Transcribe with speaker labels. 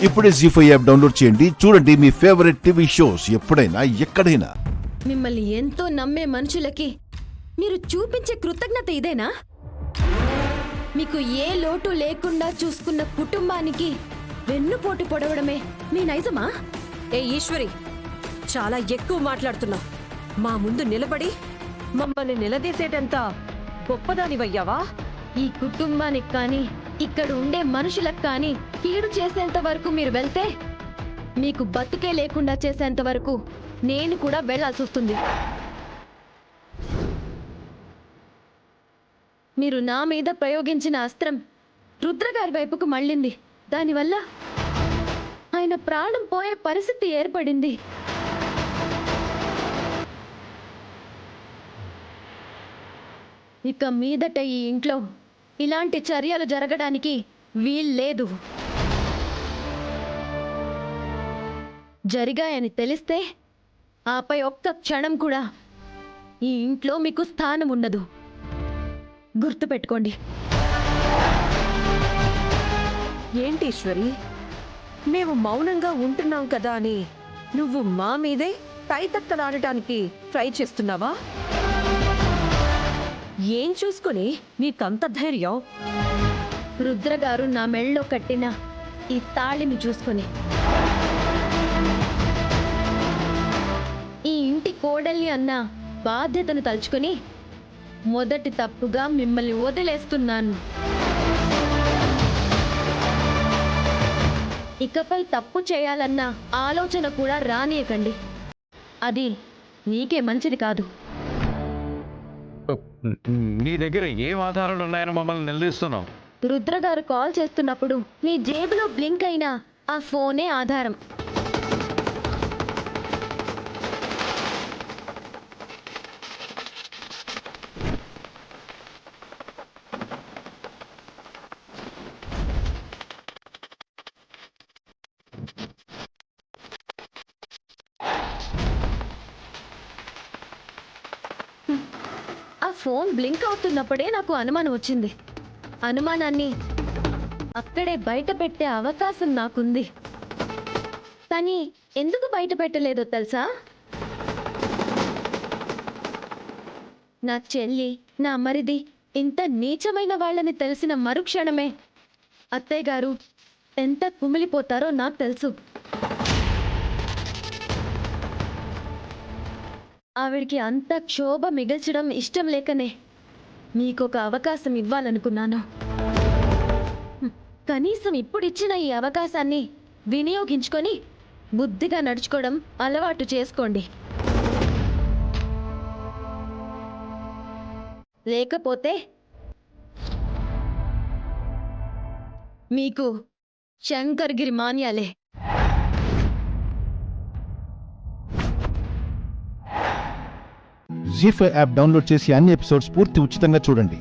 Speaker 1: ఇప్పుడే జీ5 app download చేయండి. చూడండి మీ ఫేవరెట్ టీవీ షోస్ ఎప్పుడైనా ఎక్కడైనా.
Speaker 2: మిమ్మల్ని ఎంతో నమ్మే మనుషులకి మీరు చూపించే కృతజ్ఞత ఇదేనా? మీకు ఏ లోటు లేకుండా చూసుకున్న కుటుంబానికి వెన్నుపోటు పొడవడమే మీ నైజమా?
Speaker 3: ఏ ఈశ్వరి, చాలా ఎక్కువ మాట్లాడుతున్నావు. మా ముందు నిలబడి మమ్మల్ని నిలదీసేటంత గొప్పదానివయ్యావా?
Speaker 2: ఈ కుటుంబానికి కానీ ఇక్కడ ఉండే మనుషులకు కానీ కీడు చేసేంత వరకు మీరు వెళ్తే మీకు బతుకే లేకుండా చేసేంత వరకు నేను కూడా వెళ్లాల్సి వస్తుంది. మీరు నా మీద ప్రయోగించిన అస్త్రం రుద్రగారి వైపుకు మళ్ళింది. దానివల్ల ఆయన ప్రాణం పోయే పరిస్థితి ఏర్పడింది. ఇక మీదట ఈ ఇంట్లో ఇలాంటి చర్యలు జరగడానికి వీల్లేదు. జరిగాయని తెలిస్తే ఆపై ఒక్క క్షణం కూడా ఈ ఇంట్లో మీకు స్థానం ఉండదు. గుర్తుపెట్టుకోండి.
Speaker 3: ఏంటి ఈశ్వరి, మేము మౌనంగా ఉంటున్నాం కదా అని నువ్వు మా మీదే తైతక్కలాడటానికి ట్రై చేస్తున్నావా? ఏం చూసుకుని నీకంత ధైర్యం?
Speaker 2: రుద్రగారు నా మెళ్ళో కట్టిన ఈ తాళిని చూసుకొని ఈ ఇంటి కోడల్ని అన్న బాధ్యతను తలుచుకొని మొదటి తప్పుగా మిమ్మల్ని వదిలేస్తున్నాను. ఇకపై తప్పు చేయాలన్న ఆలోచన కూడా రానియకండి. అది నీకే మంచిది కాదు.
Speaker 4: నీ దగ్గర ఏం ఆధారాలు ఉన్నాయని మమ్మల్ని నిలదీస్తున్నావు?
Speaker 2: రుద్రగారు కాల్ చేస్తున్నప్పుడు మీ జేబులో బ్లింక్ అయిన ఆ ఫోనే ఆధారం. ఆ ఫోన్ బ్లింక్ అవుతున్నప్పుడే నాకు అనుమానం వచ్చింది. అనుమానాన్ని అక్కడే బయట పెట్టే అవకాశం నాకుంది. కానీ ఎందుకు బయట పెట్టలేదో తెలుసా? నా చెల్లి, నా మరిది ఇంత నీచమైన వాళ్ళని తెలిసిన మరుక్షణమే అత్తయ్య గారు ఎంత కుమిలిపోతారో నాకు తెలుసు. ఆవిడికి అంత క్షోభ మిగల్చడం ఇష్టం లేకనే మీకొక అవకాశం ఇవ్వాలనుకున్నాను. కనీసం ఇప్పుడిచ్చిన ఈ అవకాశాన్ని వినియోగించుకొని బుద్ధిగా నడుచుకోవడం అలవాటు చేసుకోండి. లేకపోతే మీకు శంకర్గిరి మాన్యాలే.
Speaker 1: జీ5 యాప్ డౌన్లోడ్ చేసి అన్ని ఎపిసోడ్స్ పూర్తి ఉచితంగా చూడండి.